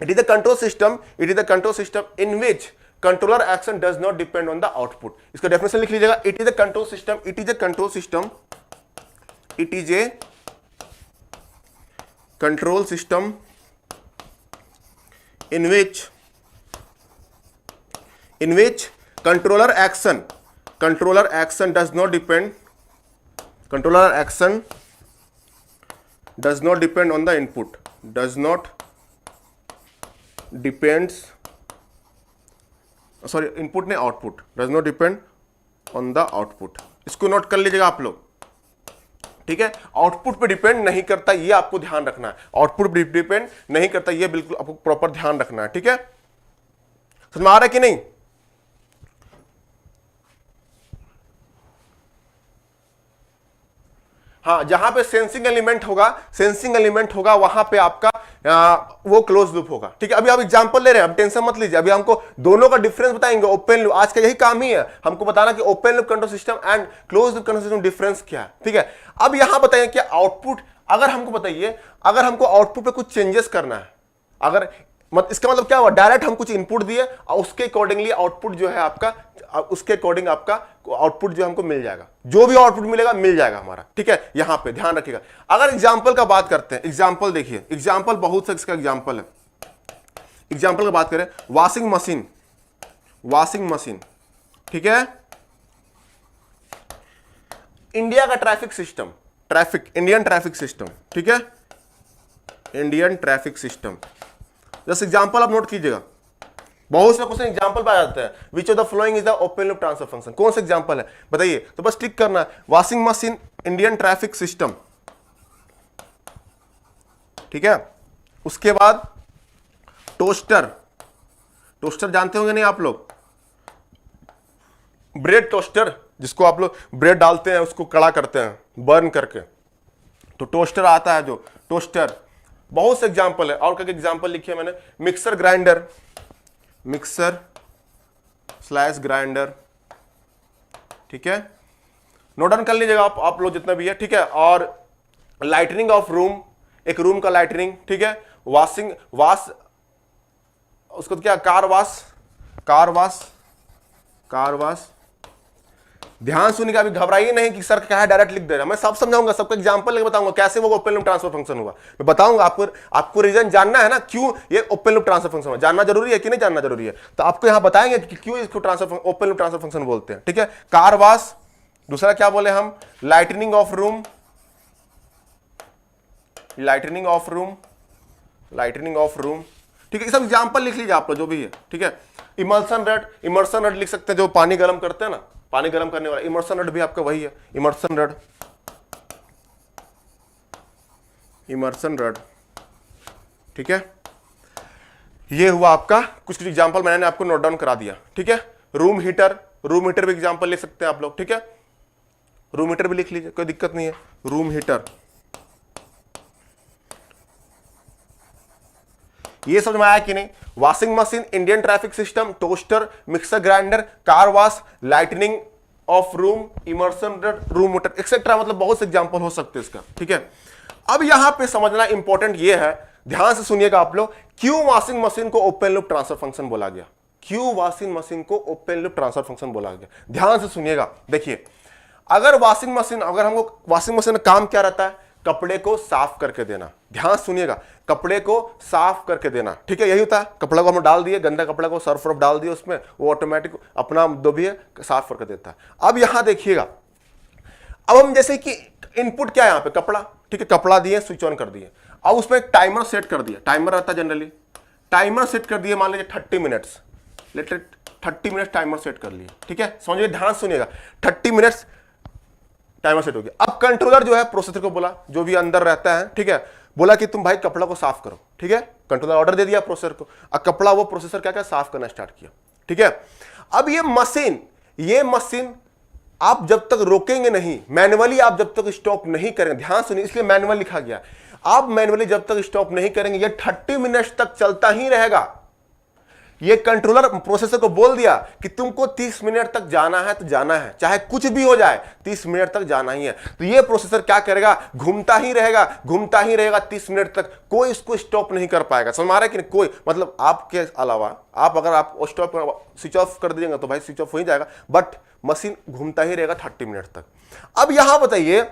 It is the control system, it is the control system in which controller action does not depend on the output. इसका definition लिख लीजिएगा, it is the control system, it is the control system, it is a control system in which controller action does not depend on the input, does not depends, sorry input नहीं output, does not depend on the output। इसको note कर लीजिएगा आप लोग, ठीक है। Output पे depend नहीं करता, ये आपको ध्यान रखना है, आउटपुट पे डिपेंड नहीं करता, ये बिल्कुल आपको प्रॉपर ध्यान रखना है, ठीक है। समझ में आ रहा है कि नहीं? हाँ, जहां पे सेंसिंग एलिमेंट होगा वहां पे आपका वो क्लोज लूप होगा, ठीक है। अभी आप एग्जांपल ले रहे हैं, अब टेंशन मत लीजिए, अभी हमको दोनों का डिफरेंस बताएंगे। ओपन लूप, आज का यही काम ही है, हमको बताना कि open loop control system and close loop control system difference क्या है, ठीक है। अब यहां बताइए कि आउटपुट, अगर हमको बताइए, अगर हमको आउटपुट पे कुछ चेंजेस करना है, अगर इसका मतलब क्या हुआ, डायरेक्ट हम कुछ इनपुट दिए और उसके अकॉर्डिंगली आउटपुट जो है आपका, उसके अकॉर्डिंग आपका आउटपुट जो हमको मिल जाएगा, जो भी आउटपुट मिलेगा मिल जाएगा हमारा, ठीक है। यहां पे ध्यान रखिएगा। अगर एग्जांपल का बात करते हैं, एग्जांपल देखिए, एग्जांपल बहुत से इसका एग्जांपल है। एग्जांपल की बात करें, वॉशिंग मशीन, ठीक है। इंडिया का traffic system, Indian traffic system, ठीक है, इंडियन ट्रैफिक सिस्टम। जैसे एग्जांपल आप नोट कीजिएगा, बहुत से क्वेश्चन एग्जांपल पे आ जाते हैं। Which of the following is the open loop transfer function, कौन सा एग्जांपल है बताइए, तो बस टिक करना है, washing machine, Indian traffic system, ठीक है। उसके बाद टोस्टर जानते होंगे नहीं आप लोग, ब्रेड टोस्टर, जिसको आप लोग ब्रेड डालते हैं, उसको कड़ा करते हैं बर्न करके, तो टोस्टर आता है जो टोस्टर। बहुत से एग्जांपल है, और क्या एग्जांपल लिखे मैंने, मिक्सर ग्राइंडर, मिक्सर/ग्राइंडर, ठीक है। नोट डाउन कर लीजिएगा आप लोग जितना भी है, ठीक है। और लाइटनिंग ऑफ रूम, एक रूम का लाइटनिंग, ठीक है। उसको क्या, कार वाश। ध्यान सुनिएगा, अभी घबराइए नहीं कि सर क्या है डायरेक्ट लिख दे रहा है, मैं सब समझाऊंगा, सबका एग्जांपल लेके बताऊंगा कैसे वो ओपन लूप ट्रांसफर फंक्शन हुआ, मैं बताऊंगा आपको रीजन जानना है ना, क्यों ये ओपन लूप ट्रांसफर फंक्शन हुआ, जानना जरूरी है कि नहीं जानना जरूरी है, तो आपको यहां बताएंगे कि क्यों इसको ओपन लूप ट्रांसफर फंक्शन बोलते हैं, ठीक है। कार वाश, दूसरा क्या बोले हम, लाइटनिंग ऑफ रूम, ठीक है। सब एग्जांपल लिख लीजिए आप लोग जो भी है, ठीक है। इमल्सन रड लिख सकते हैं, जो पानी गर्म करते हैं ना, पानी गर्म करने वाला, इमर्सन रड भी आपका वही है, इमर्सन रड, ठीक है। ये हुआ आपका कुछ एग्जांपल, मैंने आपको नोट डाउन करा दिया, ठीक है। रूम हीटर भी एग्जांपल लिख सकते हैं आप लोग, ठीक है। रूम हीटर भी लिख लीजिए, कोई दिक्कत नहीं है। रूम हीटर, ये समझ में आया कि नहीं? Washing machine, Indian traffic system, toaster, mixer grinder, car wash, lightning of room, immersion rod, room heater etcetera, मतलब बहुत से एग्जांपल हो सकते हैं इसका, ठीक है। अब यहां पे समझना इंपॉर्टेंट ये है, ध्यान से सुनिएगा आप लोग, क्यों वॉशिंग मशीन को ओपन लूप ट्रांसफर फंक्शन बोला गया, ध्यान से सुनिएगा। देखिए, अगर हमको वॉशिंग मशीन का काम क्या रहता है, कपड़े को साफ करके देना, ध्यान सुनिएगा, कपड़े को साफ करके देना, ठीक है, यही होता है। कपड़ा को हम डाल दिए, गंदा कपड़ा को सर्फ वर्फ डाल दिए उसमें, वो ऑटोमेटिक अपना जो भी है साफ करके देता है। अब यहां देखिएगा, अब हम जैसे कि इनपुट क्या है यहाँ पे, कपड़ा, ठीक है, कपड़ा दिए, स्विच ऑन कर दिए, अब उसमें एक टाइमर सेट कर दिया, टाइमर रहता है जनरली, टाइमर सेट कर दिए, मान लीजिए 30 मिनट्स, 30 मिनट्स टाइमर सेट कर लिए, ठीक है। समझिए, ध्यान सुनिएगा, 30 मिनट्स टाइमर सेट हो गया। अब कंट्रोलर जो है प्रोसेसर को बोला, जो भी अंदर रहता है, ठीक है, बोला कि तुम भाई कपड़ा को साफ करो, ठीक है। कंट्रोलर ऑर्डर दे दिया प्रोसेसर को, अब कपड़ा वो प्रोसेसर क्या साफ करना स्टार्ट किया, ठीक है। अब ये मशीन आप जब तक रोकेंगे नहीं, मैनुअली आप जब तक स्टॉप नहीं करेंगे, ध्यान सुनिए, इसलिए मैनुअल लिखा गया, आप मैनुअली जब तक स्टॉप नहीं करेंगे, ये 30 मिनट्स तक चलता ही रहेगा, ये कंट्रोलर प्रोसेसर को बोल दिया कि तुमको 30 मिनट तक जाना है तो जाना है, चाहे कुछ भी हो जाए 30 मिनट तक जाना ही है। तो ये प्रोसेसर क्या करेगा, घूमता ही रहेगा, घूमता ही रहेगा 30 मिनट तक, कोई इसको स्टॉप नहीं कर पाएगा। समझ में आ रहा है कि नहीं? कोई मतलब आपके अलावा अगर आप स्टॉप स्विच ऑफ कर दीजिएगा तो भाई स्विच ऑफ हो ही जाएगा, बट मशीन घूमता ही रहेगा 30 मिनट तक। अब यहां बताइए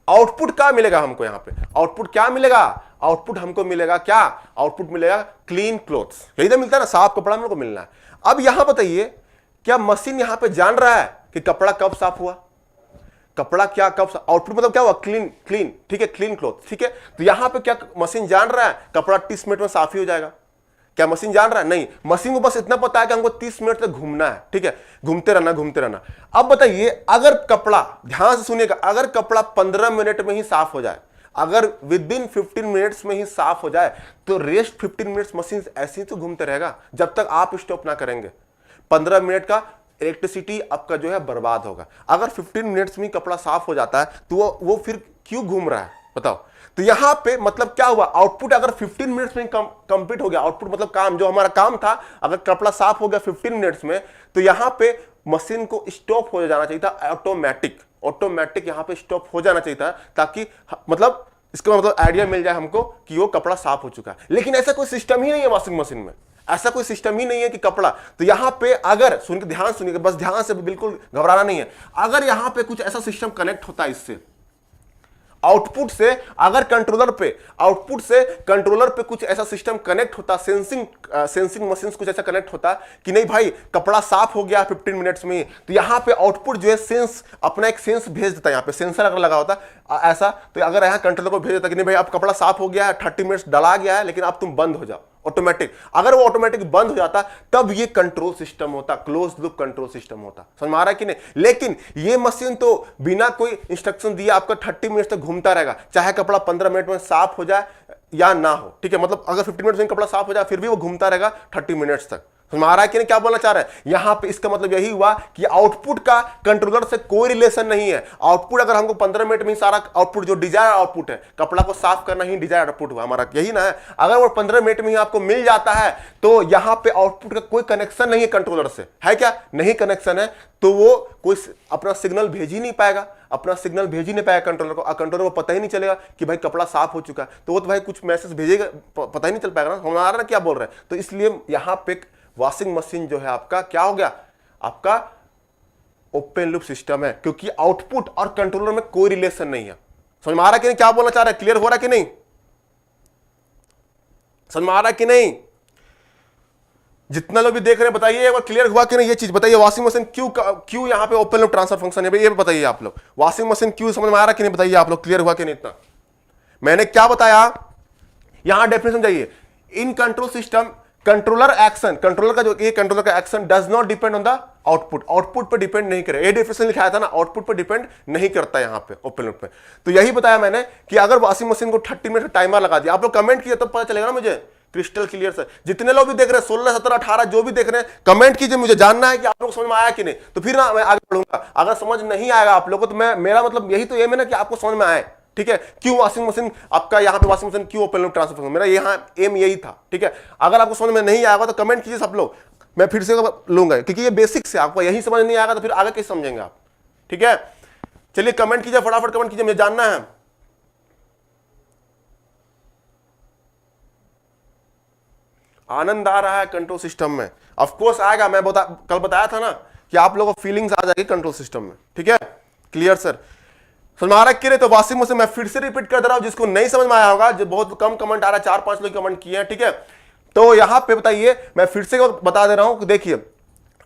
आउटपुट क्या मिलेगा हमको, यहां पे आउटपुट क्या मिलेगा, आउटपुट हमको मिलेगा क्या, आउटपुट मिलेगा क्लीन क्लोथ्स, यही तो मिलता है ना, साफ कपड़ा हमको मिलना है। अब यहां बताइए क्या मशीन यहां पे जान रहा है कि कपड़ा कब साफ हुआ, कपड़ा क्या कब, आउटपुट मतलब क्या हुआ, क्लीन, क्लीन, ठीक है, क्लीन क्लोथ, ठीक है। तो यहां पे क्या मशीन जान रहा है कपड़ा 30 मिनट में साफ ही हो जाएगा, क्या मशीन जान रहा है? नहीं, मशीन को बस इतना पता है कि हमको 30 मिनट तक घूमना है, ठीक है, घूमते रहना, घूमते रहना। अब बताइए अगर कपड़ा, ध्यान से सुनिएगा, अगर कपड़ा 15 मिनट में ही साफ हो जाए, अगर विद इन 15 मिनट्स में ही साफ हो जाए, तो रेस्ट 15 मिनट्स मशीन ऐसे ही तो घूमते रहेगा जब तक आप स्टॉप ना करेंगे। 15 मिनट का इलेक्ट्रिसिटी आपका जो है बर्बाद होगा। अगर 15 मिनट्स में कपड़ा साफ हो जाता है तो वो फिर क्यों घूम रहा है बताओ। तो यहां पे मतलब क्या हुआ, आउटपुट अगर 15 मिनट्स में कंप्लीट हो गया, आउटपुट मतलब काम, जो हमारा काम था, अगर कपड़ा साफ हो गया 15 मिनट्स में, तो यहां पे मशीन को स्टॉप हो जाना चाहिए था, ऑटोमेटिक यहां पे स्टॉप हो जाना चाहिए था, ताकि मतलब इसका मतलब आइडिया मिल जाए हमको कि वो कपड़ा साफ हो चुका है। लेकिन ऐसा कोई सिस्टम ही नहीं है वॉशिंग मशीन में, ऐसा कोई सिस्टम ही नहीं है कि कपड़ा, तो यहां पे अगर सुन के ध्यान सुनिए, बस ध्यान से, बिल्कुल घबराना नहीं है, अगर यहां पे कुछ ऐसा सिस्टम कनेक्ट होता है इससे आउटपुट से, अगर आउटपुट से कंट्रोलर पे कुछ ऐसा सिस्टम कनेक्ट होता, सेंसिंग मशीन कुछ ऐसा कनेक्ट होता कि नहीं भाई कपड़ा साफ हो गया 15 मिनट्स में, तो यहां पे आउटपुट जो है अपना एक सेंस भेज देता है, यहां पे सेंसर अगर लगा होता ऐसा, तो अगर यहां कंट्रोलर को भेज देता कि नहीं भाई आप कपड़ा साफ हो गया है, 30 मिनट्स डला गया है, लेकिन अब तुम बंद हो जाओ ऑटोमेटिक। अगर वो ऑटोमेटिक बंद हो जाता तब ये कंट्रोल सिस्टम होता, क्लोज लूप कंट्रोल सिस्टम होता। समझ में आ रहा है कि नहीं? लेकिन ये मशीन तो बिना कोई इंस्ट्रक्शन दिए आपका 30 मिनट तक घूमता रहेगा, चाहे कपड़ा 15 मिनट में साफ हो जाए या ना हो, ठीक है, मतलब अगर 15 मिनट में कपड़ा साफ हो जाए फिर भी वो घूमता रहेगा 30 मिनट्स तक। समझ में आ रहा है कि नहीं क्या बोलना चाह रहा है यहां पे? इसका मतलब यही हुआ कि आउटपुट का कंट्रोलर से कोई रिलेशन नहीं है। आउटपुट अगर हमको 15 मिनट में सारा आउटपुट जो डिजायर आउटपुट है, कपड़ा को साफ करना ही डिजायर आउटपुट हुआ हमारा, यही ना है। अगर वो 15 मिनट में ही आपको मिल जाता है तो यहां पे आउटपुट का कोई कनेक्शन नहीं है कंट्रोलर से, है क्या? नहीं कनेक्शन है, तो वो कोई अपना सिग्नल भेज ही नहीं पाएगा, कंट्रोलर को, कंट्रोलर को पता ही नहीं चलेगा कि भाई कपड़ा साफ हो चुका है, तो वो तो भाई कुछ मैसेज भेजेगा, पता ही नहीं चल पाएगा ना। समझ आ रहा है क्या बोल रहे हैं? तो इसलिए यहां पे वॉशिंग मशीन जो है आपका क्या हो गया, आपका ओपन लूप सिस्टम है, क्योंकि आउटपुट और कंट्रोलर में कोई रिलेशन नहीं है। समझ में आ रहा है कि नहीं क्या बोलना चाह रहा है? क्लियर हो रहा है कि नहीं? समझ में आ रहा है कि नहीं? जितना लोग भी देख रहे हैं बताइए एक बार क्लियर हुआ कि नहीं, ये चीज बताइए। वॉशिंग मशीन क्यों यहां पे ओपन लूप ट्रांसफर फंक्शन है, ये बताइए आप लोग। वॉशिंग मशीन क्यों, समझ में आ रहा है कि नहीं बताइए आप लोग, क्लियर हुआ कि नहीं? इतना मैंने क्या बताया, यहां डेफिनेशन चाहिए। In control system controller action, controller का जो ये कंट्रोलर का action does not depend on the output पर डिपेंड नहीं करे। ये डेफिनेशन लिखाया था ना, आउटपुट पर डिपेंड नहीं करता यहां पे ओपन लूप पे। तो यही बताया मैंने कि अगर वॉशिंग मशीन को 30 मिनट टाइमर लगा दिया, आप लोग कमेंट किए तो पता चलेगा ना मुझे क्रिस्टल क्लियर से। जितने लोग भी देख रहे हैं 16, 17, 18 जो भी देख रहे हैं कमेंट कीजिए, मुझे जानना है कि आप लोग समझ में आया कि नहीं, तो फिर ना मैं आगे बढ़ूंगा। अगर समझ नहीं आएगा आप लोगों को तो मेरा मतलब यही तो एम है ना कि आपको समझ में आए, ठीक है। क्यों वॉशिंग मशीन आपका यहाँ पे वॉशिंग मशीन क्यों ओपन लूप ट्रांसफर, मेरा यहाँ एम यही था, ठीक है। अगर आपको समझ में नहीं आएगा तो कमेंट कीजिए सब लोग, मैं फिर से लूंगा, क्योंकि ये बेसिक से आपको यही समझ नहीं आएगा तो फिर आगे कैसे समझेंगे आप, ठीक है। चलिए कमेंट कीजिए, फटाफट कमेंट कीजिए, मुझे जानना है। आनंद आ रहा है कंट्रोल सिस्टम में? ऑफ कोर्स आएगा, मैं कल बताया था ना कि आप लोगों को फीलिंग्स आ जाएगी कंट्रोल सिस्टम में, ठीक है। क्लियर सर, समझ में आ रहा है कि नहीं? तो वॉशिंग मशीन मैं फिर से रिपीट कर दे रहा हूं, जिसको नहीं समझ में आया होगा, जो बहुत कम कमेंट आ रहा है, 4-5 लोग कमेंट किए हैं, ठीक है। तो यहां पे बताइए, मैं फिर से बता दे रहा हूं कि देखिए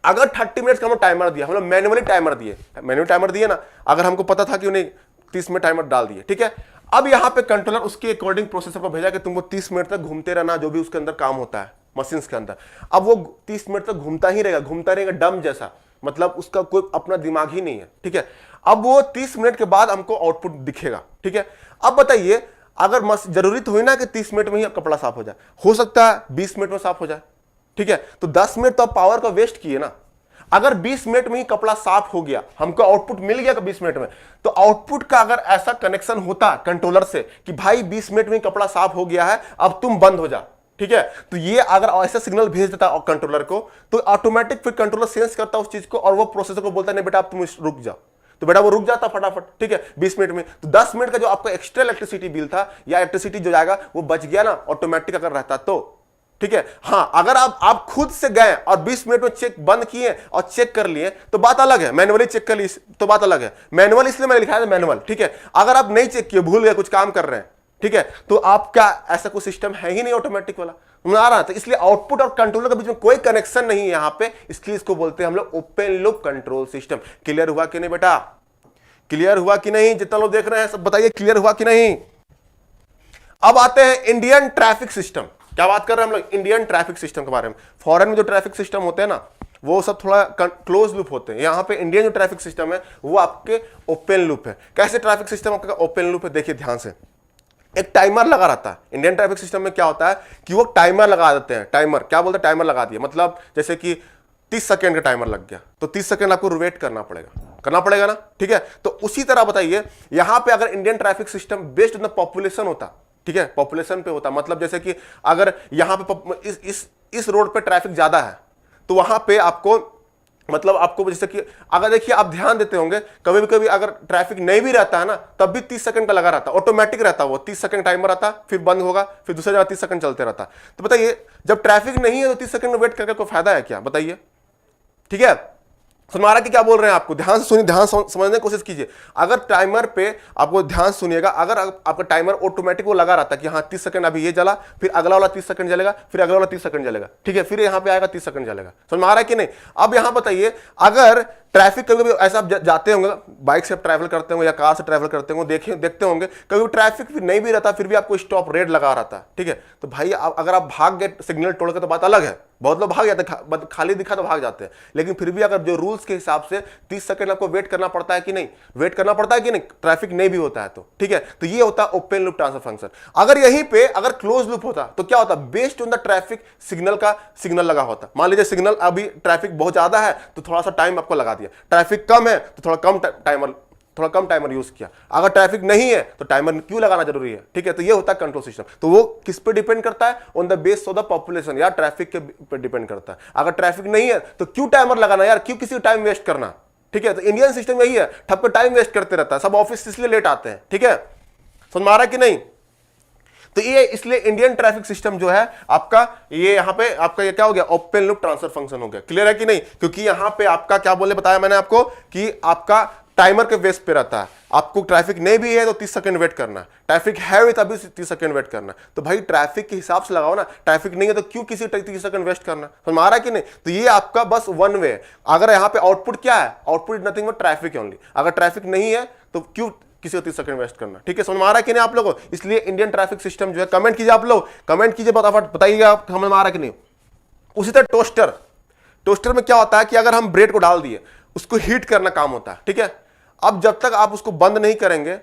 अगर 30 मिनट का हम टाइमर दिया, हम लोग मैन्युअली टाइमर दिए ना, अगर हमको पता था कि उन्हें 30 मिनट टाइमर डाल दिए, ठीक है। अब यहां पे कंट्रोलर उसके अकॉर्डिंग प्रोसेसर को भेजा कि तुमको 30 मिनट तक घूमते रहना, जो भी उसके अंदर काम होता है मशीन के अंदर। अब वो 30 मिनट तक घूमता रहेगा डम जैसा, मतलब उसका कोई अपना दिमाग ही नहीं है, ठीक है। अब वो 30 मिनट के बाद हमको आउटपुट दिखेगा, ठीक है। अब बताइए अगर जरूरी तो हुई ना कि 30 मिनट में ही कपड़ा साफ हो जाए, हो सकता है 20 मिनट में साफ हो जाए, ठीक है। तो 10 मिनट तो आप पावर का वेस्ट किए ना। अगर 20 मिनट में ही कपड़ा साफ हो गया, हमको आउटपुट मिल गया 20 मिनट में, तो आउटपुट का अगर ऐसा कनेक्शन होता कंट्रोलर से कि भाई 20 मिनट में कपड़ा साफ हो गया है, अब तुम बंद हो जा, ठीक है। तो ये अगर ऐसा सिग्नल भेज देता है कंट्रोलर को, तो ऑटोमेटिक फिर कंट्रोलर सेंस करता है उस चीज को और वो प्रोसेसर को बोलता है नहीं बेटा आप तुम रुक जाओ, तो बेटा वो रुक जाता फटाफट, ठीक है 20 मिनट में। तो 10 मिनट का जो आपका एक्स्ट्रा इलेक्ट्रिसिटी बिल था या इलेक्ट्रिसिटी जो जाएगा वो बच गया ना ऑटोमेटिक अगर रहता तो, ठीक है। हाँ अगर आप खुद से गए और 20 मिनट में चेक बंद किए और चेक कर लिए तो बात अलग है, मैनुअली चेक कर लिए तो बात अलग है। मैनुअल इसलिए मैंने लिखा है मैनुअल, ठीक है। अगर आप नहीं चेक किए, भूल गए, कुछ काम कर रहे हैं, ठीक है, तो आपका ऐसा कोई सिस्टम है ही नहीं ऑटोमेटिक वाला आ रहा था। इसलिए आउटपुट और कंट्रोलर के बीच में कोई कनेक्शन नहीं है यहां पे, इसलिए इसको बोलते हैं हम लोग open loop control system. Clear हुआ कि नहीं बेटा? क्लियर हुआ कि नहीं? जितना लोग देख रहे हैं सब बताइए क्लियर हुआ कि नहीं। अब आते हैं इंडियन ट्रैफिक सिस्टम। क्या बात कर रहे हैं हम लोग? इंडियन ट्रैफिक सिस्टम के बारे में। फॉरेन में जो ट्रैफिक सिस्टम होते हैं ना वो सब थोड़ा क्लोज लूप होते हैं, यहां पे इंडियन जो ट्रैफिक सिस्टम है वो आपके ओपन लूप है। कैसे ट्रैफिक सिस्टम आपका ओपन लूप है देखिए ध्यान से। एक टाइमर लगा रहता है इंडियन ट्रैफिक सिस्टम में। क्या होता है कि वो टाइमर लगा देते हैं। टाइमर क्या बोलते हैं? टाइमर लगा दिया मतलब जैसे कि 30 सेकंड का टाइमर लग गया तो 30 सेकंड आपको वेट करना पड़ेगा ना, ठीक है। तो उसी तरह बताइए यहां पे अगर Indian traffic system based on the population होता, ठीक है, पॉपुलेशन पे होता, मतलब जैसे कि अगर यहां पे इस रोड पे ट्रैफिक ज्यादा है तो वहां पे आपको मतलब आपको जैसे कि अगर देखिए आप ध्यान देते होंगे कभी कभी अगर ट्रैफिक नहीं भी रहता है ना तब भी 30 सेकंड का लगा रहता है, ऑटोमेटिक रहता है वो 30 सेकंड टाइमर आता, फिर बंद होगा, फिर दूसरी जगह 30 सेकंड चलते रहता। तो बताइए जब ट्रैफिक नहीं है तो 30 सेकंड वेट करके कोई फायदा है क्या? बताइए, ठीक है। सुनवारा की क्या बोल रहे हैं आपको? ध्यान से सुनिए, ध्यान समझने की कोशिश कीजिए। अगर टाइमर पे आपको ध्यान सुनिएगा, अगर आपका टाइमर ऑटोमेटिक वो लगा रहता है कि हाँ 30 सेकंड अभी ये जला, फिर अगला वाला 30 सेकंड जलेगा, फिर अगला वाला 30 सेकंड जलेगा, ठीक है, फिर यहाँ पे आएगा 30 सेकंड जलेगा। समझ में आ रहा है कि नहीं? अब यहाँ बताइए अगर ट्रैफिक कभी कभी ऐसा आप जाते होंगे, बाइक से ट्रैवल करते होंगे या कार से ट्रैवल करते होंगे, देखते होंगे कभी ट्रैफिक भी नहीं भी रहता फिर भी आपको स्टॉप रेड लगा रहता है, ठीक है। तो भाई अगर आप भाग गए सिग्नल तोड़ के तो बात अलग है, बहुत लोग भाग जाते हैं, खाली दिखा तो भाग जाते हैं, लेकिन फिर भी अगर जो रूल्स के हिसाब से 30 सेकंड आपको वेट करना पड़ता है कि नहीं, वेट करना पड़ता है कि नहीं, ट्रैफिक नहीं भी होता है तो, ठीक है। तो ये होता है ओपन लूप ट्रांसफर फंक्शन। अगर यहीं पे अगर क्लोज लूप होता तो क्या होता? Based on the traffic signal का सिग्नल लगा होता। मान लीजिए सिग्नल अभी ट्रैफिक बहुत ज्यादा है तो थोड़ा सा टाइम आपको लगा दिया, ट्रैफिक कम है तो थोड़ा कम टाइमर यूज किया, अगर ट्रैफिक नहीं है तो टाइमर क्यों लगाना जरूरी है, ठीक है। तो ये होता है कंट्रोल सिस्टम। तो वो किस पे डिपेंड करता है? On the base of the population या ट्रैफिक के पे डिपेंड करता है। अगर ट्रैफिक नहीं है तो क्यों टाइमर लगाना यार, क्यों किसी टाइम वेस्ट करना, ठीक है। तो इंडियन सिस्टम यही है, ठप टाइम वेस्ट करते रहता है, सब ऑफिस इसलिए लेट आते हैं, ठीक है। समझ में आ रहा है कि नहीं? तो ये इसलिए इंडियन ट्रैफिक सिस्टम जो है आपका ये यहां पे आपका ये क्या हो गया? ओपन लूप ट्रांसफर फंक्शन हो गया। क्लियर है कि नहीं? क्योंकि यहां पे आपका क्या बोले बताया मैंने आपको कि आपका टाइमर के बेस पे रहता है। आपको ट्रैफिक नहीं भी है तो 30 सेकंड वेट करना, ट्रैफिक है भी तभी 30 सेकंड वेट करना। तो भाई ट्रैफिक के हिसाब से लगाओ ना, ट्रैफिक नहीं है तो क्यों किसी 30 सेकंड वेस्ट करना? समझ में आ रहा है कि नहीं? तो ये आपका बस वन वे है। अगर यहाँ पे आउटपुट क्या है? Output is nothing but traffic only. अगर ट्रैफिक नहीं है तो क्यों किसी को 30 सेकंड वेस्ट करना, ठीक है। समझ में आ रहा है कि नहीं आप लोगों को? इसलिए इंडियन ट्रैफिक सिस्टम जो है, कमेंट कीजिए आप लोग, कमेंट कीजिए फटाफट, बताइएगा समझ में आ रहा है कि नहीं। उसी तरह टोस्टर में क्या होता है कि अगर हम ब्रेड को डाल दिए उसको हीट करना काम होता है, ठीक है। अब जब तक आप उसको बंद नहीं करेंगे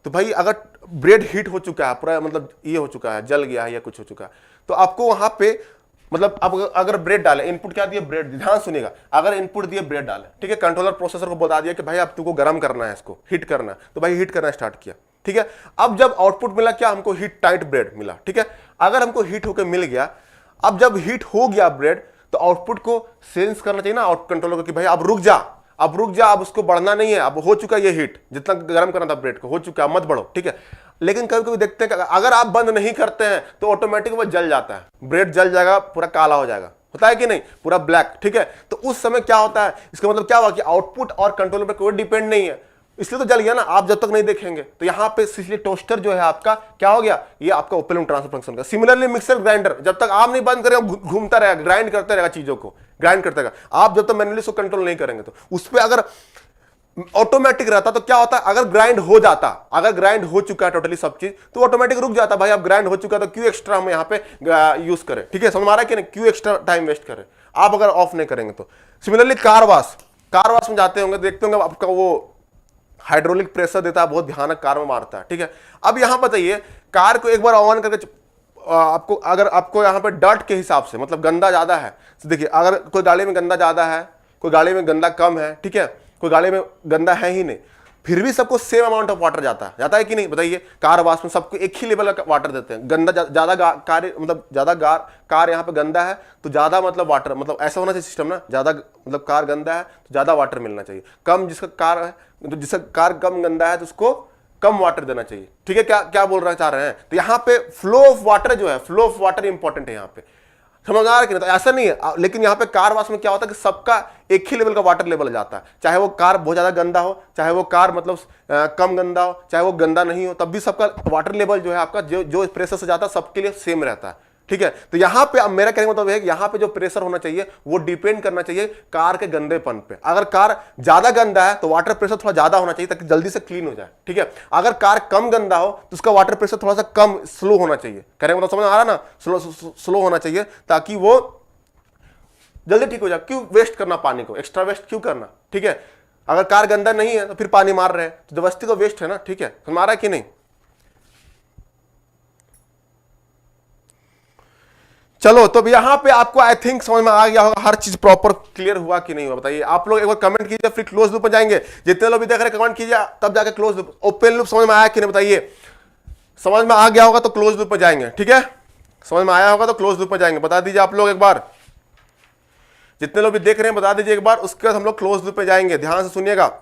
तो भाई अगर ब्रेड हीट हो चुका है पूरा, मतलब ये हो चुका है, जल गया है या कुछ हो चुका है, तो आपको वहां पे मतलब अब अगर ब्रेड डाले, इनपुट क्या दिए? ब्रेड। ध्यान सुनिएगा, अगर इनपुट दिए ब्रेड डाले, ठीक है, कंट्रोलर प्रोसेसर को बता दिया कि भाई अब तुमको गर्म करना है, इसको हीट करना है, तो भाई हीट करना स्टार्ट किया, ठीक है। अब जब आउटपुट मिला क्या? हमको हीट टाइट ब्रेड मिला, ठीक है। अगर हमको हीट होकर मिल गया, अब जब हीट हो गया ब्रेड तो आउटपुट को सेंस करना चाहिए ना आउट कंट्रोलर को कि भाई अब रुक जा, अब उसको बढ़ना नहीं है, अब हो चुका ये हीट, जितना गर्म करना था ब्रेड को हो चुका, मत बढ़ो, ठीक है। लेकिन कभी कभी देखते हैं कि अगर आप बंद नहीं करते हैं तो ऑटोमेटिक वो जल जाता है, ब्रेड जल जाएगा, पूरा काला हो जाएगा, होता है कि नहीं, पूरा ब्लैक, ठीक है। तो उस समय क्या होता है? इसका मतलब क्या हुआ कि आउटपुट और कंट्रोलर पर कोई डिपेंड नहीं है, इसलिए तो जल गया ना, आप जब तक नहीं देखेंगे। तो यहां पे इसलिए टोस्टर जो है आपका क्या हो गया? ये आपका ओपन लूप ट्रांसफर फंक्शन का। सिमिलरली मिक्सर ग्राइंडर, जब तक आप नहीं बंद करेंगे घूमता रहेगा, ग्राइंड करता रहेगा, चीजों को ग्राइंड करता रहेगा। आप जब तक मैनुअली उसको कंट्रोल नहीं करेंगे तो उस पर अगर ऑटोमेटिक रहता तो क्या होता है? अगर ग्राइंड हो जाता, अगर ग्राइंड हो चुका है टोटली सब चीज तो ऑटोमेटिक रुक जाता, भाई अब ग्राइंड हो चुका है तो क्यों एक्स्ट्रा हम यहाँ पे यूज करें, ठीक है। समझ आ रहा है कि नहीं? क्यों एक्स्ट्रा टाइम वेस्ट करें आप अगर ऑफ नहीं करेंगे तो। सिमिलरली कार वाश में जाते होंगे, देखते होंगे आपका वो हाइड्रोलिक प्रेशर देता है, बहुत भयानक कार में मारता है, ठीक है। अब यहां बताइए कार को एक बार ऑन करके आपको अगर आपको यहां पे डर्ट के हिसाब से मतलब गंदा ज्यादा है, तो देखिए अगर कोई गाड़ी में गंदा ज्यादा है, कोई गाड़ी में गंदा कम है, ठीक है, कोई गाड़ी में गंदा है ही नहीं, फिर भी सबको सेम अमाउंट ऑफ वाटर जाता है कि नहीं, बताइए। कार वाश में सबको एक ही लेवल का वाटर देते हैं। गंदा ज्यादा कार मतलब ज्यादा कार यहाँ पे गंदा है तो ज्यादा मतलब वाटर, मतलब ऐसा होना चाहिए सिस्टम ना, ज्यादा मतलब कार गंदा है तो ज्यादा वाटर मिलना चाहिए। कम जिसका कार है तो जिसका कार कम गंदा है तो उसको कम वाटर देना चाहिए, ठीक है। क्या क्या बोल रहा चाह रहे हैं, तो यहाँ पे फ्लो ऑफ वाटर जो है, फ्लो ऑफ वाटर इंपॉर्टेंट है यहाँ पे, समझ आ रहा है कि नहीं। तो ऐसा नहीं है, लेकिन यहाँ पे कार वाश में क्या होता है कि सबका एक ही लेवल का वाटर लेवल जाता है, चाहे वो कार बहुत ज्यादा गंदा हो, चाहे वो कार मतलब कम गंदा हो, चाहे वो गंदा नहीं हो, तब भी सबका वाटर लेवल जो है आपका जो प्रेशर से जाता है सबके लिए सेम रहता है, ठीक है। तो यहाँ पे अब मेरा कहने का मतलब है कि यहाँ पे जो प्रेशर होना चाहिए वो डिपेंड करना चाहिए कार के गंदेपन पे। अगर कार ज्यादा गंदा है तो वाटर प्रेशर थोड़ा ज्यादा होना चाहिए ताकि जल्दी से क्लीन हो जाए, ठीक है। अगर कार कम गंदा हो तो उसका वाटर प्रेशर थोड़ा सा कम स्लो होना चाहिए, कहने का मतलब समझ आ रहा ना, स्लो होना चाहिए ताकि वो जल्दी ठीक हो जाए। क्यों वेस्ट करना पानी को, एक्स्ट्रा वेस्ट क्यों करना, ठीक है। अगर कार गंदा नहीं है तो फिर पानी मार रहे हैं तो जबरदस्ती तो वेस्ट है ना, ठीक है, समझ आ रहा है कि नहीं। चलो तो यहां पे आपको आई थिंक समझ में आ गया होगा, हर चीज प्रॉपर क्लियर हुआ कि नहीं हुआ, बताइए। आप लोग एक बार कमेंट कीजिए, फिर क्लोज लूप में जाएंगे। जितने लोग भी देख रहे हैं कमेंट कीजिए, तब जाके क्लोज लूप, ओपन लूप समझ में आया कि नहीं, बताइए। समझ में आ गया होगा तो क्लोज लूप में जाएंगे, ठीक है। समझ में आया होगा तो क्लोज लूप में जाएंगे, बता दीजिए आप लोग एक बार। जितने लोग भी देख रहे हैं बता दीजिए एक बार, उसके बाद हम लोग क्लोज लूप में जाएंगे। ध्यान से सुनिएगा,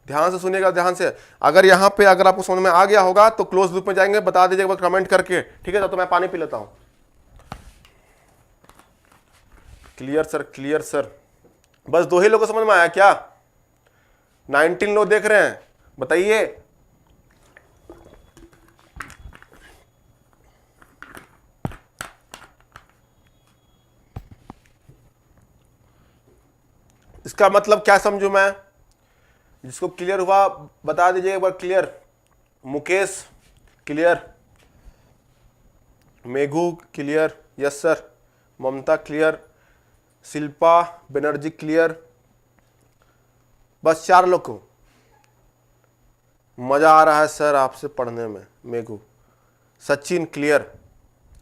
ध्यान से सुनिएगा, ध्यान से। अगर यहां पे अगर आपको समझ में आ गया होगा तो क्लोज लूप में जाएंगे, बता दीजिए एक बार कमेंट करके, ठीक है। तब तो मैं पानी पी लेता हूं। Clear sir, clear sir. बस 2 ही लोगों को समझ में आया क्या? 19 लोग देख रहे हैं, बताइए। इसका मतलब क्या समझू मैं? जिसको क्लियर हुआ बता दीजिए एक बार clear. Mukesh clear, Meghu clear, yes sir, Mamta clear, Shilpa Banerjee clear. बस 4 लोग को मजा आ रहा है सर आपसे पढ़ने में। मेघू, सचिन क्लियर,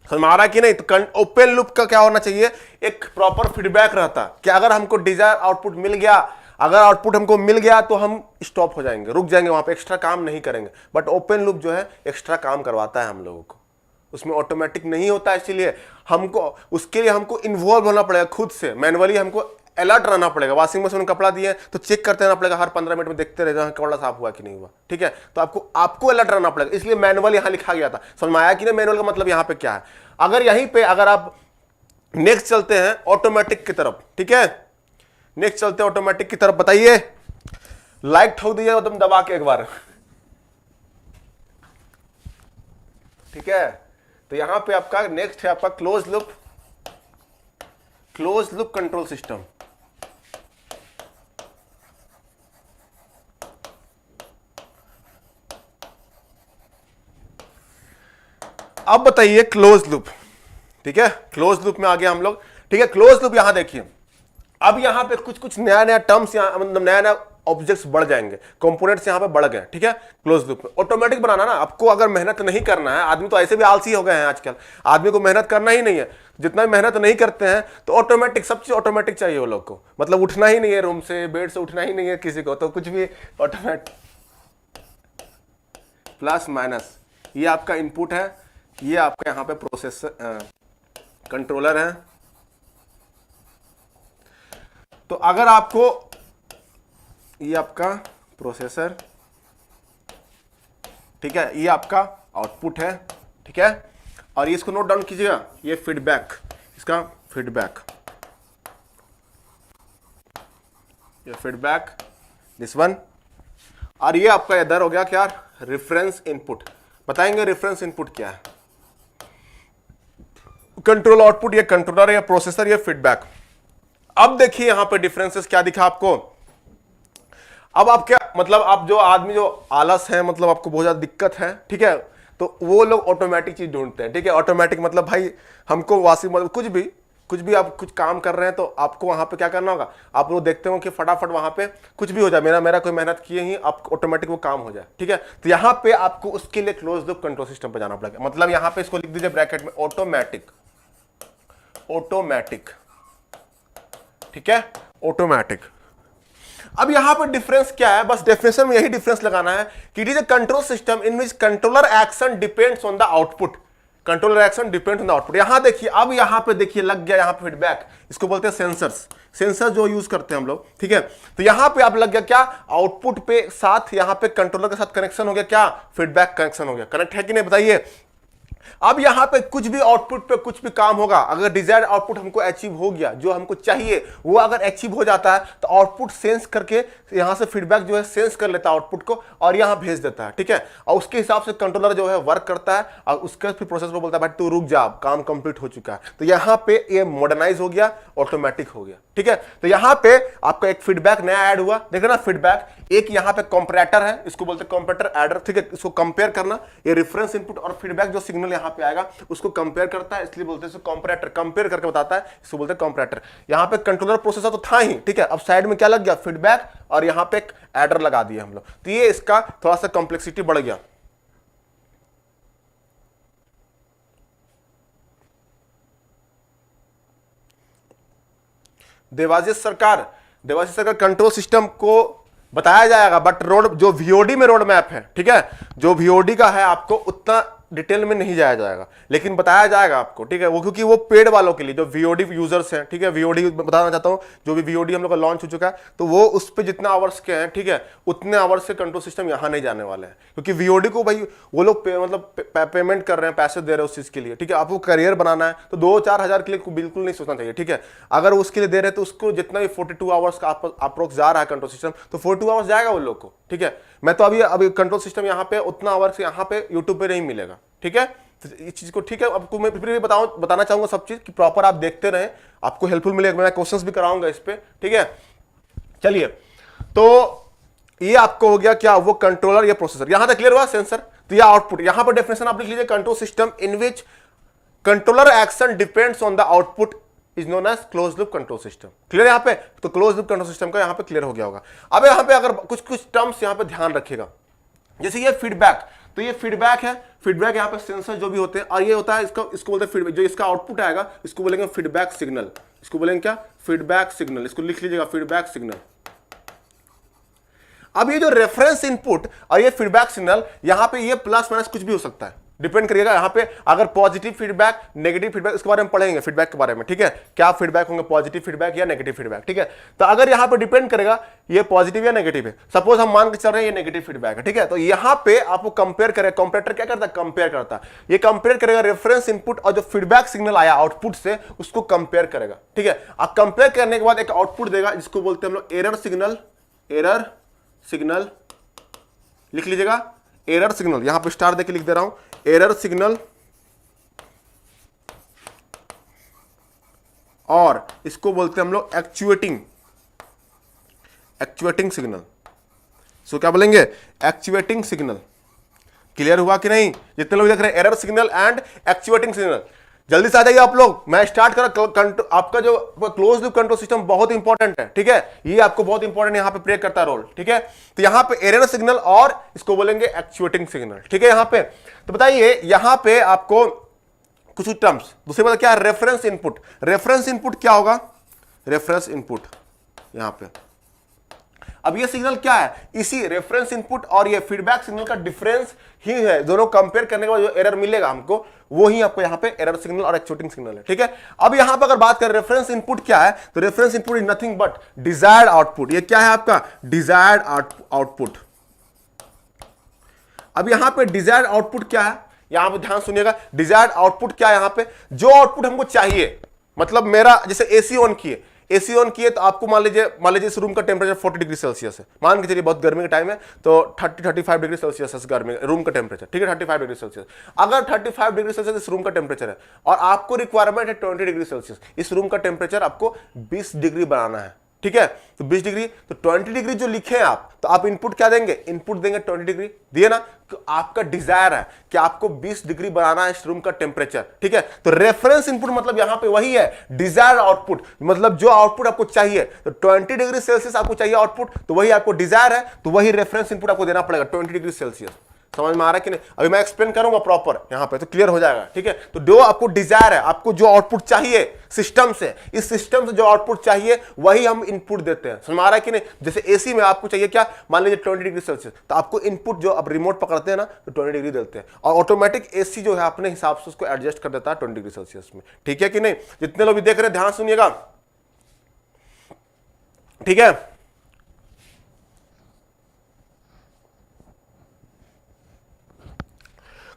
समझ में आ रहा है कि नहीं। तो ओपन लूप का क्या होना चाहिए, एक प्रॉपर फीडबैक रहता कि अगर हमको डिजायर आउटपुट मिल गया, अगर आउटपुट हमको मिल गया तो हम स्टॉप हो जाएंगे, रुक जाएंगे, वहां पे एक्स्ट्रा काम नहीं करेंगे। बट ओपन लूप जो है एक्स्ट्रा काम करवाता है हम लोगों को, उसमें ऑटोमेटिक नहीं होता, इसलिए हमको उसके लिए हमको इन्वॉल्व होना पड़ेगा खुद से, मैनुअली हमको अलर्ट रहना पड़ेगा। वॉशिंग मशीन में कपड़ा दिए तो चेक करते रहना पड़ेगा, हर 15 मिनट में देखते रह जाए कपड़ा साफ हुआ कि नहीं हुआ, ठीक है। तो आपको अलर्ट रहना पड़ेगा, इसलिए मैनुअल यहां लिखा गया था। समझ में आया कि नहीं मैनुअल का मतलब यहां पे क्या है। अगर यहीं पे अगर आप नेक्स्ट चलते हैं ऑटोमेटिक की तरफ, ठीक है, नेक्स्ट चलते हैं ऑटोमेटिक की तरफ, बताइए। लाइक ठोक दीजिए तुम दबा के एक बार, ठीक है। तो यहां पे आपका नेक्स्ट है आपका क्लोज लूप कंट्रोल सिस्टम। अब बताइए क्लोज लूप, ठीक है। क्लोज लूप में आ गया हम लोग, ठीक है। क्लोज लूप यहां देखिए, अब यहां पे कुछ नया टर्म्स, यहां मतलब नया ऑब्जेक्ट्स बढ़ जाएंगे, कंपोनेंट्स यहां पे बढ़ गए, ठीक है। क्लोज लूप में ऑटोमेटिक बनाना ना, आपको अगर मेहनत नहीं करना है, आदमी तो ऐसे भी आलसी हो गए हैं आजकल, आदमी को मेहनत करना ही नहीं है, जितना मेहनत नहीं करते हैं तो ऑटोमेटिक, सब चीज ऑटोमेटिक चाहिए वो लोग को, मतलब उठना ही नहीं है रूम से, बेड से उठना ही नहीं है किसी को, तो कुछ भी ऑटोमेटिक। प्लस माइनस ये आपका इनपुट है, ये आपका यहां पे प्रोसेसर कंट्रोलर है। तो अगर आपको ये आपका प्रोसेसर, ठीक है, ये आपका आउटपुट है, ठीक है। और ये इसको नोट डाउन कीजिएगा, ये फीडबैक, इसका फीडबैक, ये फीडबैक दिस वन। और ये आपका इधर हो गया क्या, रेफरेंस इनपुट। बताएंगे रेफरेंस इनपुट क्या है। कंट्रोल आउटपुट, ये कंट्रोलर, ये प्रोसेसर, ये फीडबैक। अब देखिए यहां पे डिफरेंसेस क्या दिखा आपको। अब आप क्या मतलब, आप जो आदमी जो आलस है, मतलब आपको बहुत ज्यादा दिक्कत है, ठीक है, तो वो लोग ऑटोमेटिक चीज ढूंढते हैं, ठीक है। ऑटोमेटिक मतलब भाई हमको वाशिंग मतलब कुछ भी आप कुछ काम कर रहे हैं तो आपको वहां पे क्या करना होगा, आप लोग देखते हो कि फटाफट वहां पे कुछ भी हो जाए, मेरा कोई मेहनत किए ही आप ऑटोमेटिक वो काम हो जाए, ठीक है। तो यहां पे आपको उसके लिए क्लोज लूप कंट्रोल सिस्टम पे जाना पड़ेगा। मतलब यहां पे इसको लिख दीजिए ब्रैकेट में, ऑटोमेटिक, ठीक है, ऑटोमेटिक। अब यहां पर डिफरेंस क्या है, बस डेफिनेशन में यही डिफरेंस लगाना है कि it is a control system in which controller action depends on the output. Controller action depends on the output. यहां देखिए, अब यहां पे देखिए लग गया यहां पे फीडबैक, इसको बोलते हैं सेंसर्स। सेंसर जो यूज करते हैं हम लोग, ठीक है। तो यहां पे आप लग गया क्या, आउटपुट पे साथ यहां पे कंट्रोलर के साथ कनेक्शन हो गया, क्या फीडबैक कनेक्शन हो गया। कनेक्ट है कि नहीं बताइए। अब यहां पे कुछ भी आउटपुट पे कुछ भी काम होगा, अगर डिजायर्ड आउटपुट हमको अचीव हो गया, जो हमको चाहिए वो अगर अचीव हो जाता है, तो आउटपुट सेंस करके यहां से फीडबैक जो है सेंस कर लेता है आउटपुट को और यहां भेज देता है, ठीक है। और उसके हिसाब से कंट्रोलर जो है वर्क करता है और उसके फिर प्रोसेस को बोलता है भाई तू रुक जा, काम कंप्लीट हो चुका है। तो यहां पे ये मॉडर्नाइज हो गया, ऑटोमेटिक हो गया, ठीक है। तो यहां पे आपका एक फीडबैक नया ऐड हुआ, देख ना फीडबैक। एक यहां पे कंपैरेटर है, इसको बोलते हैं कंपैरेटर एडर, ठीक है। इसको कंपेयर करना, ये रेफरेंस इनपुट और फीडबैक जो सिग्नल यहां पे आएगा उसको कंपेयर करता है, इसलिए बोलते हैं इसको कंपैरेटर, कंपेयर करके बताता है, इसको बोलते हैं कंपैरेटर। यहां पे कंट्रोलर प्रोसेसर तो था ही, ठीक है। अब साइड में क्या लग गया, फीडबैक, और यहां पे एक एडर लगा दिया हम लोग। तो ये इसका थोड़ा सा कॉम्प्लेक्सिटी बढ़ गया। देवाशीष सरकार कंट्रोल सिस्टम को बताया जाएगा, बट रोड जो वीओडी में रोड मैप है, ठीक है, जो वीओडी का है आपको उतना डिटेल में नहीं जाया जाएगा, लेकिन बताया जाएगा आपको, ठीक है। वो क्योंकि वो पेड वालों के लिए जो वीओडी यूजर्स हैं, ठीक है। वीओडी बताना चाहता हूं, जो भी वीओडी हम लोग का लॉन्च हो चुका है, तो वो उस पर जितना आवर्स के हैं, ठीक है, उतने आवर्स से कंट्रोल सिस्टम यहां नहीं जाने वाले हैं, क्योंकि वीओडी को भाई वो लोग मतलब पेमेंट कर रहे हैं, पैसे दे रहे हैं उस चीज के लिए, ठीक है। आपको करियर बनाना है तो 2-4 हजार के लिए बिल्कुल नहीं सोचना चाहिए, ठीक है। अगर उसके लिए दे रहे हैं तो उसको जितना भी 42 आवर्स का अप्रोक्स जा रहा है कंट्रोल सिस्टम, तो 42 आवर्स जाएगा उन लोग को, ठीक है। मैं तो अभी कंट्रोल सिस्टम यहाँ पे उतना आवर्स यहाँ पे यूट्यूब पे नहीं मिलेगा, ठीक है। तो इस चीज को, ठीक है, आपको मैं फिर भी बताना चाहूंगा सब चीज कि प्रॉपर आप देखते रहें, आपको हेल्पफुल मिलेगा। मैं क्वेश्चंस भी कराऊंगा इस पे, ठीक है। चलिए, तो ये आपको हो गया क्या, वो कंट्रोलर, ये प्रोसेसर, यहां तक क्लियर हुआ सेंसर। तो ये आउटपुट, यहां पर डेफिनेशन आप लिख लीजिए, control system in which controller action depends on the output is known as close loop control system. Clear यहां पे, तो क्लोज लूप कंट्रोल सिस्टम का यहां पे क्लियर हो गया होगा। अब यहां पे अगर कुछ टर्म्स यहां पे ध्यान रखिएगा, जैसे ये फीडबैक, तो ये फीडबैक है, फीडबैक यहाँ पे सेंसर जो भी होते हैं, और ये होता है इसको बोलते हैं फीडबैक, जो इसका आउटपुट आएगा इसको बोलेंगे फीडबैक सिग्नल, इसको बोलेंगे क्या, फीडबैक सिग्नल, इसको लिख लीजिएगा फीडबैक सिग्नल। अब ये जो रेफरेंस इनपुट और ये फीडबैक सिग्नल, यहां पे ये प्लस माइनस कुछ भी हो सकता है, डिपेंड करिएगा। यहां पे अगर पॉजिटिव फीडबैक, नेगेटिव फीडबैक, इसके बारे में पढ़ेंगे फीडबैक के बारे में, ठीक है। क्या फीडबैक होंगे, पॉजिटिव फीडबैक या नेगेटिव फीडबैक, ठीक है। तो अगर यहां पे डिपेंड करेगा ये पॉजिटिव या नेगेटिव है, सपोज हम मान के चल रहे हैं ये नेगेटिव फीडबैक है, ठीक है। तो यहां पे आपको कंपेयर करेगा, कंपैरेटर क्या करता है, कंपेयर करता है। ये कंपेयर करेगा रेफरेंस इनपुट और जो फीडबैक सिग्नल आया आउटपुट से, उसको कंपेयर करेगा, ठीक है। अब कंपेयर करने के बाद एक आउटपुट देगा, जिसको बोलते हैं हम लोग एरर सिग्नल। एरर सिग्नल लिख लीजिएगा, एरर सिग्नल, यहां पे स्टार देके लिख दे रहा हूं, एरर सिग्नल, और इसको बोलते हैं हम लोग एक्चुएटिंग सिग्नल। सो क्या बोलेंगे, एक्चुएटिंग सिग्नल। क्लियर हुआ कि नहीं, जितने लोग देख रहे हैं, error signal and actuating signal. जल्दी से आ जाइए आप लोग, मैं स्टार्ट कर। आपका जो क्लोज लूप कंट्रोल सिस्टम बहुत इंपॉर्टेंट है, ठीक है। ये आपको बहुत इंपॉर्टेंट यहां पे प्ले करता है रोल, ठीक है। तो यहां पे एरर सिग्नल और इसको बोलेंगे एक्चुएटिंग सिग्नल, ठीक है। यहां पे तो बताइए, यहां पे आपको कुछ टर्म्स, दूसरी बात क्या है, रेफरेंस इनपुट। रेफरेंस इनपुट क्या होगा, रेफरेंस इनपुट यहां पे। अब ये सिग्नल क्या है, इसी रेफरेंस इनपुट और ये फीडबैक सिग्नल का डिफरेंस ही है। दोनों कंपेयर करने के बाद जो एरर मिलेगा हमको, वो ही आपको यहां पे एरर सिग्नल और एक्चुएटिंग सिग्नल है, ठीक है। अब यहां पर अगर बात करें रेफरेंस इनपुट क्या है, तो reference input is nothing but desired output. ये क्या है आपका, डिजायर्ड आउटपुट। अब यहां पे डिजायर्ड आउटपुट क्या है, यहां पे ध्यान सुनिएगा, डिजायर्ड आउटपुट क्या है, यहां पे जो आउटपुट हमको चाहिए। मतलब मेरा जैसे एसी ऑन किए, एसी ऑन किए तो आपको मान लीजिए इस रूम का टेम्परेचर 40 डिग्री सेल्सियस है, मान के चलिए बहुत गर्मी का टाइम है, तो 30-35 डिग्री सेल्सियस है गर्मी रूम का टेम्परेचर, ठीक है, 35 डिग्री सेल्सियस। अगर 35 डिग्री सेल्सियस इस रूम का टेम्परेचर है और आपको रिक्वायरमेंट है 20 डिग्री सेल्सियस, इस रूम का टेम्परेचर आपको 20 डिग्री बनाना है, ठीक है। तो 20 डिग्री, तो 20 डिग्री जो लिखे हैं आप, तो आप इनपुट क्या देंगे, इनपुट देंगे 20 डिग्री, दिए ना। तो आपका डिजायर है कि आपको 20 डिग्री बनाना है इस रूम का टेम्परेचर, ठीक है। तो रेफरेंस इनपुट मतलब यहां पे वही है, डिजायर आउटपुट, मतलब जो आउटपुट आपको चाहिए। तो 20 डिग्री सेल्सियस आपको चाहिए आउटपुट, तो वही आपको डिजायर है, तो वही रेफरेंस इनपुट आपको देना पड़ेगा 20 डिग्री सेल्सियस। समझ में आ रहा है कि नहीं? अभी मैं एक्सप्लेन करूंगा प्रॉपर यहाँ पे तो क्लियर हो जाएगा, ठीक है? तो जो आपको डिजायर है, आपको जो आउटपुट चाहिए सिस्टम से, इस सिस्टम से जो आउटपुट चाहिए वही हम इनपुट देते हैं। समझ में आ रहा है कि नहीं? जैसे एसी में आपको चाहिए क्या, मान लीजिए 20 डिग्री सेल्सियस, तो आपको इनपुट जो आप रिमोट पकड़ते हैं ना तो 20 डिग्री देते हैं, और ऑटोमेटिक एसी जो है अपने हिसाब से उसको एडजस्ट कर देता है 20 डिग्री सेल्सियस में, ठीक है कि नहीं? जितने लोग भी देख रहे हैं ध्यान सुनिएगा, ठीक है?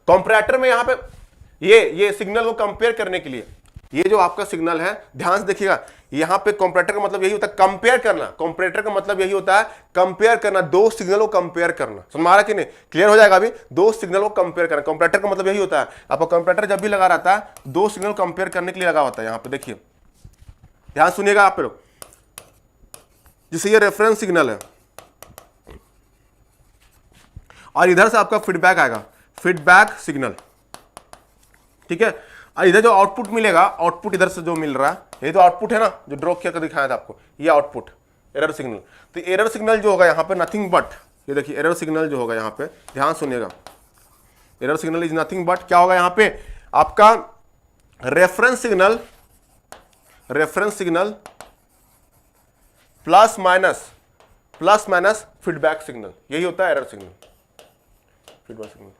कंपैरेटर में यहां पे ये सिग्नल को कंपेयर करने के लिए, ये जो आपका सिग्नल है ध्यान से देखिएगा, यहां पे कंपैरेटर का मतलब यही होता है कंपेयर करना। कंपैरेटर का मतलब यही होता है कंपेयर करना, दो सिग्नल को कंपेयर करना। समझ में आ रहा है कि नहीं? क्लियर हो जाएगा अभी? दो सिग्नल को कंपेयर करना, कंपैरेटर का मतलब यही होता है। आपका कंपैरेटर जब भी लगा रहता है दो सिग्नल कंपेयर करने के लिए लगा होता है। यहां पे देखिए, ध्यान सुनिएगा आप लोग, जैसे ये रेफरेंस सिग्नल है और इधर से आपका फीडबैक आएगा, फीडबैक सिग्नल, ठीक है? और इधर जो आउटपुट मिलेगा, आउटपुट इधर से जो मिल रहा है, ये तो आउटपुट है ना जो ड्रॉ किया दिखाया था आपको, ये आउटपुट एरर सिग्नल। तो एरर सिग्नल जो होगा यहाँ पे नथिंग बट, ये देखिए एरर सिग्नल जो होगा यहाँ पे, ध्यान सुनिएगा, error signal is nothing but क्या होगा यहाँ पे, आपका reference signal, reference signal plus minus feedback signal, यही होता है एरर सिग्नल, फीडबैक सिग्नल।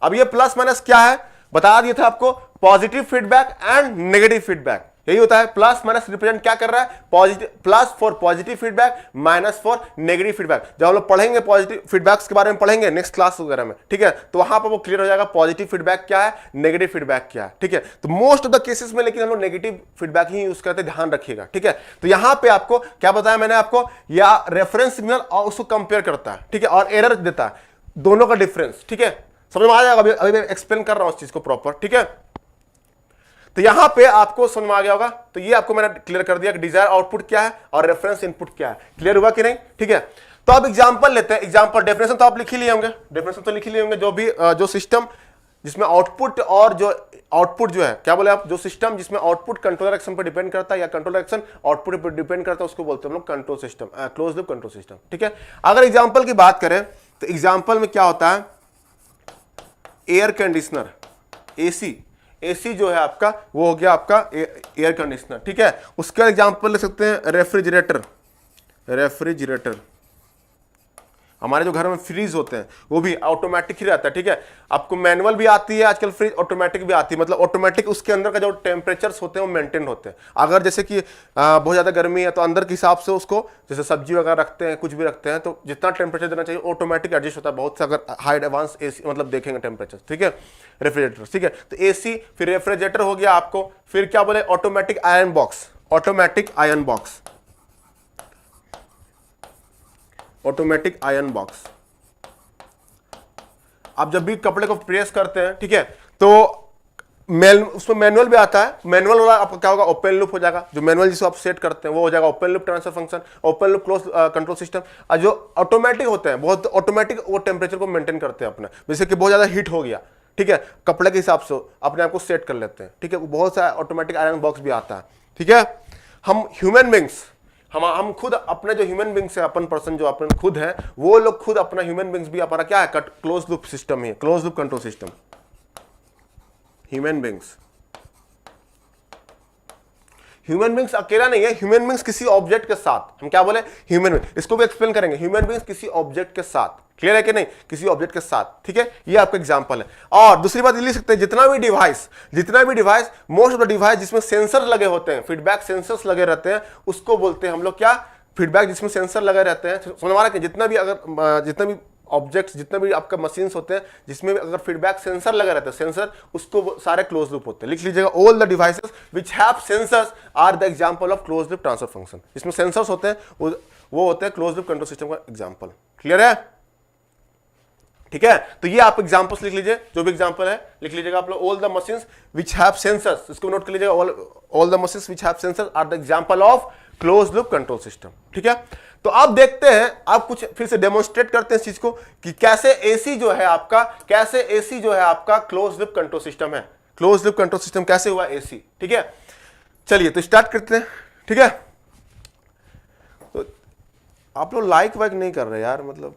अब ये प्लस माइनस क्या है बता दिया था आपको, positive feedback and negative feedback, यही होता है। प्लस माइनस रिप्रेजेंट क्या कर रहा है, positive, plus for positive feedback, minus for negative feedback. जब हम लोग पढ़ेंगे पॉजिटिव फीडबैक्स के बारे में पढ़ेंगे नेक्स्ट क्लास वगैरह में, ठीक है, तो वहां पर वो क्लियर हो जाएगा पॉजिटिव फीडबैक क्या है, नेगेटिव फीडबैक क्या है, ठीक है? तो मोस्ट ऑफ द केसेस में लेकिन हम लोग नेगेटिव फीडबैक ही यूज करते हैं, ध्यान रखिएगा, ठीक है? तो यहां पे आपको क्या बताया मैंने आपको, या रेफरेंस सिग्नल और उसको कंपेयर करता है, ठीक है, और एरर देता है, दोनों का डिफरेंस, ठीक है? समझ में आ जाएगा? अभी मैं एक्सप्लेन कर रहा हूं उस चीज को प्रॉपर, ठीक है? तो यहां पे आपको समझ में आ गया होगा। तो ये आपको मैंने क्लियर कर दिया कि डिजायर आउटपुट क्या है और रेफरेंस इनपुट क्या है। क्लियर हुआ कि नहीं? ठीक है, तो अब एग्जांपल लेते हैं। एग्जांपल, डेफिनेशन तो आप लिख ही लिए होंगे, डेफिनेशन तो लिख ही लिए होंगे। जो भी जो सिस्टम जिसमें आउटपुट और जो आउटपुट जो है, क्या बोले आप, जो सिस्टम जिसमें आउटपुट कंट्रोलर एक्शन पर डिपेंड करता है या कंट्रोलर एक्शन आउटपुट पर डिपेंड करता है, उसको बोलते हैं हम लोग control system, close loop control system, ठीक है? अगर एग्जांपल की बात करें तो एग्जांपल में क्या होता है, एयर कंडीशनर, एसी जो है आपका वो हो गया आपका एयर कंडीशनर, ठीक है? उसका एग्जांपल ले सकते हैं रेफ्रिजरेटर। हमारे जो घर में फ्रीज होते हैं वो भी ऑटोमेटिक ही रहता है, ठीक है? आपको मैनुअल भी आती है आजकल, फ्रिज ऑटोमेटिक भी आती है, मतलब ऑटोमेटिक उसके अंदर का जो टेम्परेचर्स होते हैं वो मेंटेन होते हैं। अगर जैसे कि बहुत ज़्यादा गर्मी है तो अंदर के हिसाब से उसको, जैसे सब्जी वगैरह रखते हैं, कुछ भी रखते हैं, तो जितना टेम्परेचर देना चाहिए ऑटोमेटिक एडजस्ट होता है। बहुत से अगर हाई एडवांस एसी मतलब देखेंगे टेम्परेचर, ठीक है, रेफ्रिजरेटर, ठीक है? तो एसी, फिर रेफ्रिजरेटर हो गया आपको, फिर क्या बोले, automatic iron box, automatic iron box, automatic iron box. आप जब भी कपड़े को प्रेस करते हैं, ठीक है, तो उसमें मैनुअल भी आता है। मैनुअल वाला आपका क्या होगा, ओपन लूप हो जाएगा। जो मैनुअल जिसको आप सेट करते हैं वो हो जाएगा open loop transfer function, open loop close control system. और जो ऑटोमेटिक होते हैं, बहुत ऑटोमेटिक वो टेम्परेचर को मेंटेन करते हैं अपना, जैसे कि बहुत ज्यादा हीट हो गया, ठीक है, कपड़े के हिसाब से अपने आप को सेट कर लेते हैं, ठीक है? बहुत सारा ऑटोमेटिक आयरन बॉक्स भी आता है, ठीक है? हम ह्यूमन बींग्स, हम खुद अपने जो ह्यूमन बींग्स है, अपन पर्सन जो अपन खुद है, वो लोग खुद अपना ह्यूमन बींग्स भी अपना क्या है, क्लोज लूप सिस्टम है, close loop control system. Human beings अकेला नहीं है, ह्यूमन बींग्स किसी ऑब्जेक्ट के साथ, हम क्या बोले, ह्यूमन बींग, इसको भी एक्सप्लेन करेंगे। ह्यूमन बींग्स किसी ऑब्जेक्ट के साथ, क्लियर है कि नहीं, किसी ऑब्जेक्ट के साथ, ठीक है? ये आपका एग्जांपल है। और दूसरी बात ये लिख सकते हैं, जितना भी device, most of the device जिसमें सेंसर लगे होते हैं, फीडबैक सेंसर्स लगे रहते हैं, उसको बोलते हैं हम लोग क्या, फीडबैक, जिसमें सेंसर लगे रहते हैं। समझ में आ रहा है कि जितना भी ऑब्जेक्ट्स, जितने भी आपका मशीन्स होते हैं जिसमें अगर फीडबैक सेंसर लगा रहता है, सेंसर, उसको सारे क्लोज लूप होते हैं। लिख लीजिएगा, all the devices which have sensors are the example of close loop transfer function. जिसमें सेंसर्स होते हैं वो होते हैं क्लोज लूप कंट्रोल सिस्टम का एग्जांपल। क्लियर है? ठीक है, तो ये आप एग्जांपल्स लिख लीजिए, जो भी एग्जांपल है लिख लीजिएगा आप लोग। All the machines which have sensors, इसको नोट कर लीजिएगा, all the machines which have sensors are the example of close loop control system. ठीक है, तो अब देखते हैं, आप कुछ फिर से डेमोन्स्ट्रेट करते हैं इस चीज को कि कैसे एसी जो है आपका क्लोज लूप कंट्रोल सिस्टम है। क्लोज लूप कंट्रोल सिस्टम कैसे हुआ एसी। ठीक है, चलिए तो स्टार्ट करते हैं। ठीक है, तो आप लोग लाइक वाइक नहीं कर रहे यार, मतलब